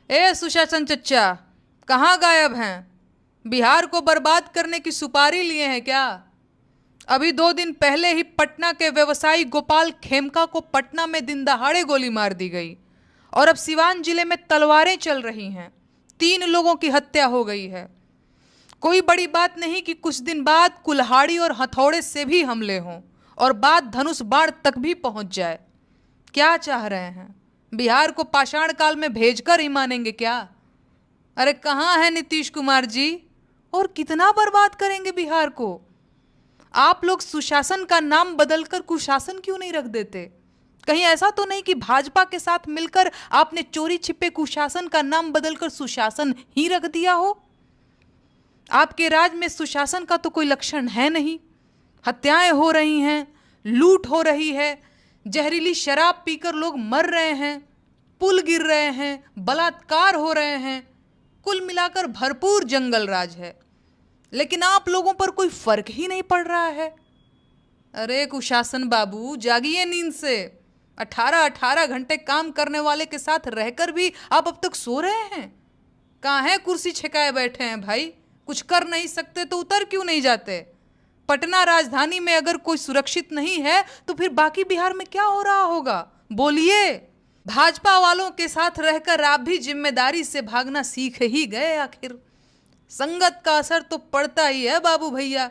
ए सुशासन चच्चा, कहाँ गायब हैं? बिहार को बर्बाद करने की सुपारी लिए हैं क्या? अभी 2 दिन पहले ही पटना के व्यवसायी गोपाल खेमका को पटना में दिन दहाड़े गोली मार दी गई और अब सिवान जिले में तलवारें चल रही हैं। 3 लोगों की हत्या हो गई है। कोई बड़ी बात नहीं कि कुछ दिन बाद कुल्हाड़ी और हथौड़े से भी हमले हों और बात धनुष बाण तक भी पहुंच जाए। क्या चाह रहे हैं? बिहार को पाषाण काल में भेजकर ही मानेंगे क्या? अरे कहाँ है नीतीश कुमार जी? और कितना बर्बाद करेंगे बिहार को? आप लोग सुशासन का नाम बदलकर कुशासन क्यों नहीं रख देते? कहीं ऐसा तो नहीं कि भाजपा के साथ मिलकर आपने चोरी छिपे कुशासन का नाम बदलकर सुशासन ही रख दिया हो? आपके राज में सुशासन का तो कोई लक्षण है नहीं। हत्याएं हो रही हैं, लूट हो रही है, जहरीली शराब पीकर लोग मर रहे हैं, पुल गिर रहे हैं, बलात्कार हो रहे हैं। कुल मिलाकर भरपूर जंगल राज है, लेकिन आप लोगों पर कोई फर्क ही नहीं पड़ रहा है। अरे कुशासन बाबू, जागिए नींद से। 18-18 घंटे काम करने वाले के साथ रहकर भी आप अब तक सो रहे हैं। कहाँ है कुर्सी छेकाए बैठे हैं भाई? कुछ कर नहीं सकते तो उतर क्यों नहीं जाते? पटना राजधानी में अगर कोई सुरक्षित नहीं है तो फिर बाकी बिहार में क्या हो रहा होगा? बोलिए। भाजपा वालों के साथ रहकर आप भी जिम्मेदारी से भागना सीख ही गए आखिर। संगत का असर तो पड़ता ही है बाबू भैया।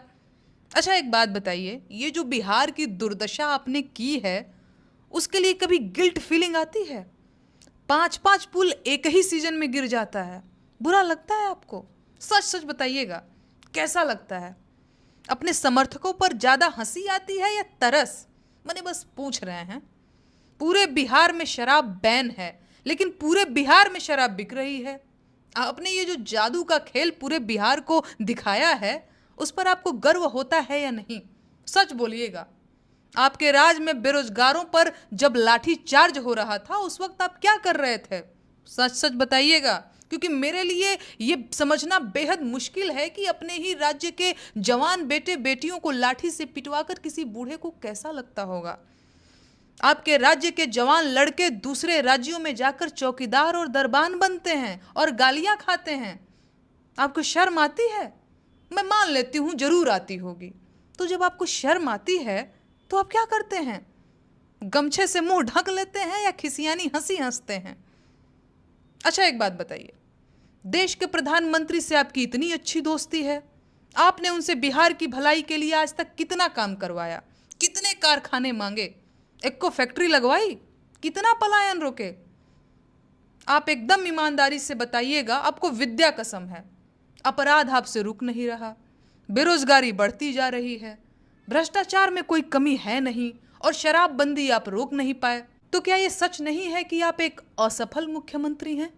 अच्छा एक बात बताइए, ये जो बिहार की दुर्दशा आपने की है उसके लिए कभी गिल्ट फीलिंग आती है? 5-5 पुल एक ही सीजन में गिर जाता है, बुरा लगता है आपको? सच सच बताइएगा, कैसा लगता है? अपने समर्थकों पर ज्यादा हंसी आती है या तरस? मैंने बस पूछ रहे हैं। पूरे बिहार में शराब बैन है, लेकिन पूरे बिहार में शराब बिक रही है। आपने ये जो जादू का खेल पूरे बिहार को दिखाया है, उस पर आपको गर्व होता है या नहीं? सच बोलिएगा। आपके राज में बेरोजगारों पर जब लाठी चार्ज हो रहा था उस वक्त आप क्या कर रहे थे? सच सच बताइएगा, क्योंकि मेरे लिए ये समझना बेहद मुश्किल है कि अपने ही राज्य के जवान बेटे बेटियों को लाठी से पिटवाकर किसी बूढ़े को कैसा लगता होगा। आपके राज्य के जवान लड़के दूसरे राज्यों में जाकर चौकीदार और दरबान बनते हैं और गालियां खाते हैं। आपको शर्म आती है? मैं मान लेती हूं जरूर आती होगी। तो जब आपको शर्म आती है तो आप क्या करते हैं? गमछे से मुंह ढक लेते हैं या खिसियानी हंसी हंसते हैं? अच्छा एक बात बताइए, देश के प्रधानमंत्री से आपकी इतनी अच्छी दोस्ती है, आपने उनसे बिहार की भलाई के लिए आज तक कितना काम करवाया, कितने कारखाने मांगे, एक को फैक्ट्री लगवाई, कितना पलायन रोके? आप एकदम ईमानदारी से बताइएगा, आपको विद्या कसम है। अपराध आपसे रुक नहीं रहा, बेरोजगारी बढ़ती जा रही है, भ्रष्टाचार में कोई कमी है नहीं और शराबबंदी आप रोक नहीं पाए। तो क्या ये सच नहीं है कि आप एक असफल मुख्यमंत्री हैं?